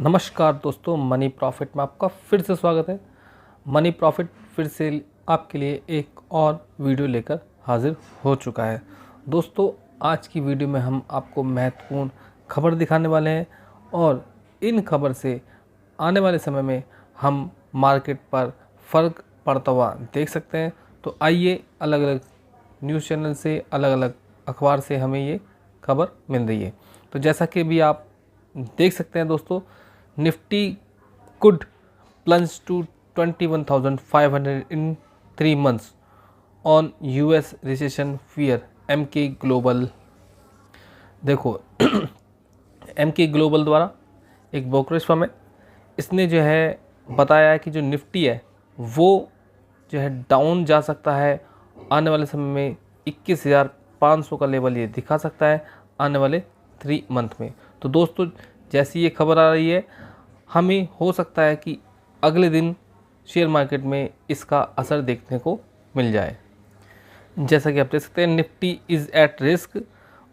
नमस्कार दोस्तों, money profit में आपका फिर से स्वागत है। मनी प्रॉफिट फिर से आपके लिए एक और वीडियो लेकर हाजिर हो चुका है। दोस्तों, आज की वीडियो में हम आपको महत्वपूर्ण खबर दिखाने वाले हैं और इन खबर से आने वाले समय में हम मार्केट पर फ़र्क पड़ता हुआ देख सकते हैं। तो आइए, अलग अलग न्यूज़ चैनल से, अलग अलग अखबार से हमें ये खबर मिल रही है। तो जैसा कि भी आप देख सकते हैं दोस्तों, Nifty could plunge to 21,500 in 3 months on US recession fear, MK global. देखो MK ग्लोबल द्वारा एक ब्रोकरेज फर्म है, इसने जो है बताया है कि जो निफ्टी है वो जो है डाउन जा सकता है आने वाले समय में। 21,500 का लेवल ये दिखा सकता है आने वाले 3 मंथ में। तो दोस्तों, जैसी ये खबर आ रही है, हमें हो सकता है कि अगले दिन शेयर मार्केट में इसका असर देखने को मिल जाए। जैसा कि आप देख सकते हैं, Nifty is at risk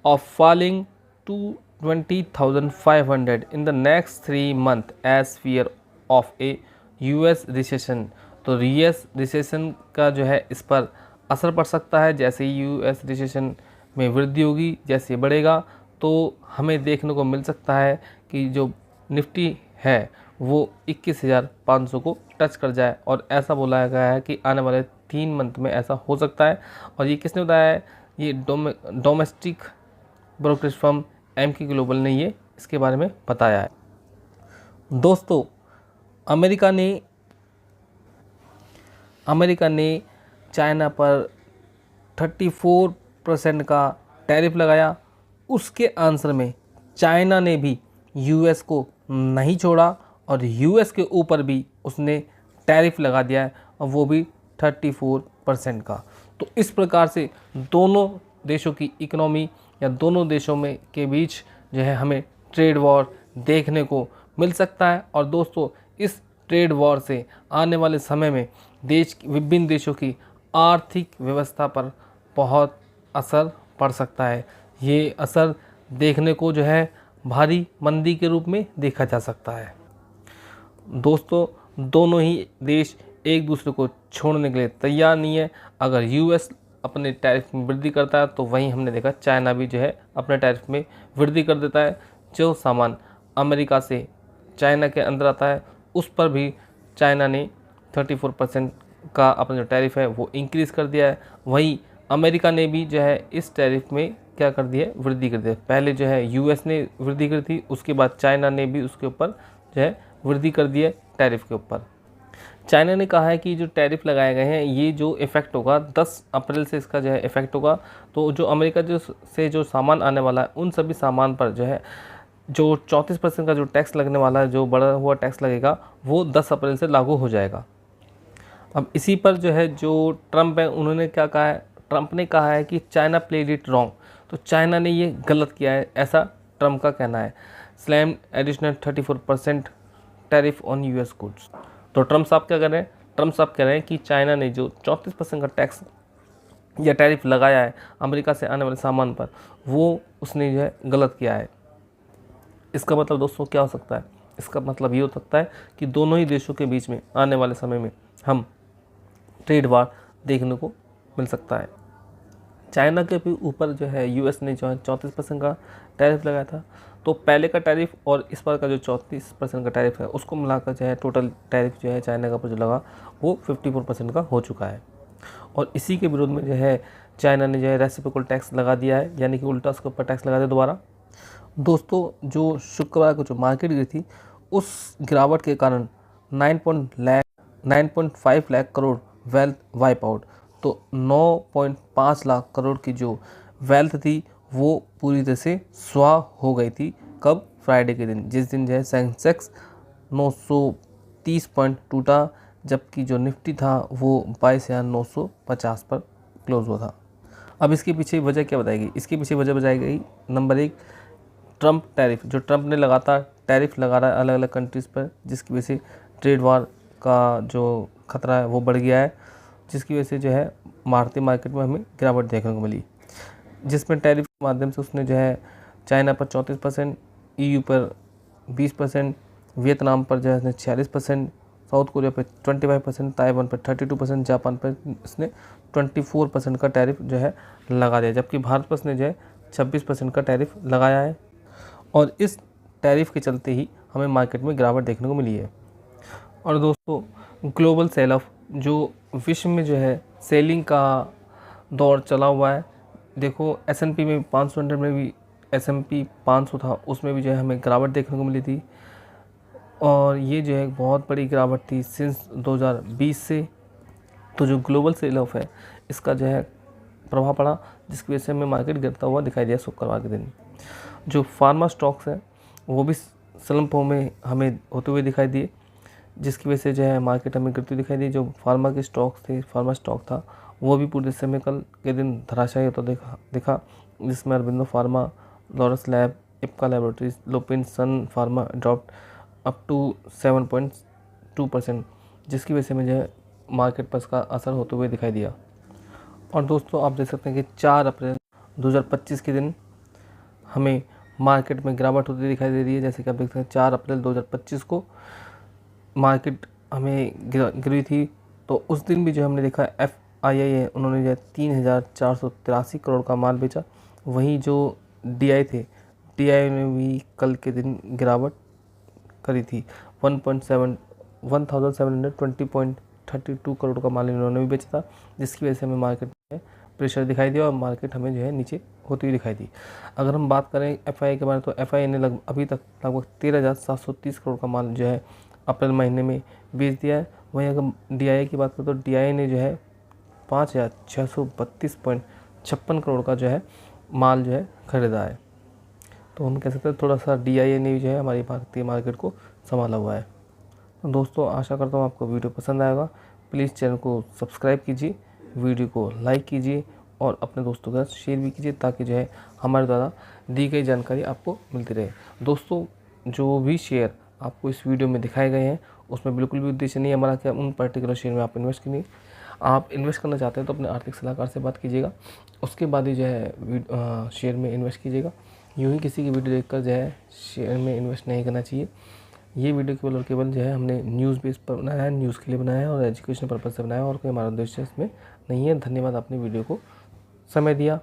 of falling to 20,500 in the next 3 month as fear of a US recession. तो यूएस रिसेशन का जो है इस पर असर पड़ सकता है। जैसे ही यूएस रिसेशन में वृद्धि होगी, जैसे बढ़ेगा, तो हमें देखने को मिल सकता है कि जो निफ्टी है वो 21,500 को टच कर जाए। और ऐसा बोला गया है कि आने वाले 3 मंथ में ऐसा हो सकता है। और ये किसने बताया है? ये domestic brokerage firm Emkay global ने ये इसके बारे में बताया है। दोस्तों, अमेरिका ने चाइना पर 34% का टैरिफ लगाया। उसके आंसर में चाइना ने भी यूएस को नहीं छोड़ा और यूएस के ऊपर भी उसने टैरिफ लगा दिया है, और वो भी 34% का। तो इस प्रकार से दोनों देशों की इकोनॉमी या दोनों देशों में के बीच जो है हमें ट्रेड वॉर देखने को मिल सकता है। और दोस्तों, इस ट्रेड वॉर से आने वाले समय में विभिन्न देशों की आर्थिक व्यवस्था पर बहुत असर पड़ सकता है। ये असर देखने को जो है भारी मंदी के रूप में देखा जा सकता है। दोस्तों, दोनों ही देश एक दूसरे को छोड़ने के लिए तैयार नहीं है। अगर यूएस अपने टैरिफ में वृद्धि करता है तो वहीं हमने देखा चाइना भी जो है अपने टैरिफ में वृद्धि कर देता है। जो सामान अमेरिका से चाइना के अंदर आता है उस पर भी चाइना ने 34% का अपना जो टैरिफ है वो इंक्रीज़ कर दिया है। वहीं अमेरिका ने भी जो है इस टैरिफ में क्या कर दिया है, वृद्धि कर दिया। पहले जो है यूएस ने वृद्धि कर दी, उसके बाद चाइना ने भी उसके ऊपर जो है वृद्धि कर दी है टैरिफ के ऊपर। चाइना ने कहा है कि जो टैरिफ लगाए गए हैं ये जो इफ़ेक्ट होगा 10 अप्रैल से इसका जो है इफ़ेक्ट होगा। तो जो अमेरिका जो सामान आने वाला है उन सभी सामान पर जो है जो 34% का जो टैक्स लगने वाला है, जो बढ़ा हुआ टैक्स लगेगा, वो 10 अप्रैल से लागू हो जाएगा। अब इसी पर जो है जो ट्रंप है उन्होंने क्या कहा है? ट्रंप ने कहा है कि चाइना प्लेड इट रॉन्ग। तो चाइना ने ये गलत किया है, ऐसा ट्रंप का कहना है। Slam additional 34% tariff on US goods. तो ट्रंप साहब क्या कर रहे हैं? ट्रंप साहब कह रहे हैं कि चाइना ने जो 34% का टैक्स या टैरिफ लगाया है अमेरिका से आने वाले सामान पर, वो उसने जो है गलत किया है। इसका मतलब दोस्तों क्या हो सकता है? इसका मतलब ये हो सकता है कि दोनों ही देशों के बीच में आने वाले समय में हम ट्रेड वार देखने को मिल सकता है। चाइना के भी ऊपर जो है यूएस ने जो है 34% का टैरिफ लगाया था। तो पहले का टैरिफ और इस बार का जो 34% का टैरिफ है उसको मिलाकर जो है टोटल टैरिफ जो है चाइना का ऊपर जो लगा वो 54% का हो चुका है। और इसी के विरोध में जो है चाइना ने जो है रेसिप्रोकल टैक्स लगा दिया है, यानी कि उल्टा उसके ऊपर टैक्स लगा दिया दोबारा। दोस्तों, जो शुक्रवार को जो मार्केट गिरी थी उस गिरावट के कारण 9.5 lakh crore wealth wipe out. तो 9.5 लाख करोड़ की जो वेल्थ थी वो पूरी तरह से स्वाह हो गई थी। कब? फ्राइडे के दिन, जिस दिन जो है सेंसेक्स 930 पॉइंट टूटा, जबकि जो निफ्टी था वो 22,950 पर क्लोज हुआ था। अब इसके पीछे वजह क्या बताएगी? इसके पीछे वजह बताई गई, नंबर 1, ट्रंप टैरिफ। जो ट्रंप ने लगातार टैरिफ लगा रहा है अलग अलग कंट्रीज़ पर, जिसकी वजह से ट्रेड वार का जो खतरा है वो बढ़ गया है, जिसकी वजह से जो है भारतीय मार्केट में हमें गिरावट देखने को मिली। जिसमें टैरिफ के माध्यम से उसने जो है चाइना पर 34%, ईयू पर 20%, वियतनाम पर जो है इसने 46%, साउथ कोरिया पे 25%, ताइवान पर 32%, जापान पर इसने 24% का टैरिफ जो है लगा दिया, जबकि भारत पर इसने जो है 26% का टैरिफ लगाया है। और इस टैरिफ के चलते ही हमें मार्केट में गिरावट देखने को मिली है। और दोस्तों, ग्लोबल सेल ऑफ, जो विश्व में जो है सेलिंग का दौर चला हुआ है, देखो S&P में 500 में भी S&P 500 था, उसमें भी जो है हमें गिरावट देखने को मिली थी। और ये जो है एक बहुत बड़ी गिरावट थी सिंस 2020 से। तो जो ग्लोबल सेल ऑफ है, इसका जो है प्रभाव पड़ा, जिसकी वजह से हमें मार्केट गिरता हुआ दिखाई दिया शुक्रवार के दिन। जो फार्मा स्टॉक्स हैं वो भी स्लंपों में हमें होते हुए दिखाई दिए, जिसकी वजह से जो है मार्केट हमें गिरती हुई दिखाई दी। जो फार्मा के स्टॉक्स थे, फार्मा स्टॉक था, वो भी पूरे समय कल के दिन धराशायी होता दिखा, जिसमें Aurobindo pharma, Laurus lab, Ipca laboratories, Lupin, Sun pharma dropped up to 7.2%, जिसकी वजह से मुझे मार्केट पर इसका असर होते हुए दिखाई दिया। और दोस्तों, आप देख सकते हैं कि 4 अप्रैल 2025 के दिन हमें मार्केट में गिरावट होती दिखाई दे रही है। जैसे कि आप देख सकते हैं 4 अप्रैल 2025 को मार्केट हमें गिरी थी। तो उस दिन भी जो हमने देखा FII है, उन्होंने जो है 3,483 करोड़ का माल बेचा। वहीं जो DI थे, DI ने भी कल के दिन गिरावट करी थी, 1720.32 करोड़ का माल इन्होंने भी बेचा था, जिसकी वजह से हमें मार्केट में प्रेशर दिखाई दिया और मार्केट हमें जो है नीचे होती हुई दिखाई दी। अगर हम बात करें FII के बारे में, तो FII ने अभी तक लगभग 13,730 करोड़ का माल जो है अप्रैल महीने में बेच दिया है। वहीं अगर DI की बात करें तो DI ने जो है 5,632.56 करोड़ का जो है माल जो है खरीदा है। तो हम कह सकते हैं थोड़ा सा DI ने जो है हमारी भारतीय मार्केट को संभाला हुआ है। तो दोस्तों, आशा करता हूँ आपको वीडियो पसंद आएगा। प्लीज़ चैनल को सब्सक्राइब कीजिए, वीडियो को लाइक कीजिए और अपने दोस्तों के साथ शेयर भी कीजिए, ताकि जो है हमारे द्वारा दी गई जानकारी आपको मिलती रहे। दोस्तों, जो भी शेयर आपको इस वीडियो में दिखाए गए हैं, उसमें बिल्कुल भी उद्देश्य नहीं है हमारा कि उन पर्टिकुलर शेयर में आप इन्वेस्ट कीजिए। आप इन्वेस्ट करना चाहते हैं तो अपने आर्थिक सलाहकार से बात कीजिएगा, उसके बाद ही जो है शेयर में इन्वेस्ट कीजिएगा। यूँ ही किसी की वीडियो देखकर जो है शेयर में इन्वेस्ट नहीं करना चाहिए। ये वीडियो केवल और केवल जो है हमने न्यूज़ बेस पर बनाया है, न्यूज़ के लिए बनाया है और एजुकेशन पर्पज़ से बनाया है, और कोई हमारा उद्देश्य इसमें नहीं है। धन्यवाद, आपने वीडियो को समय दिया।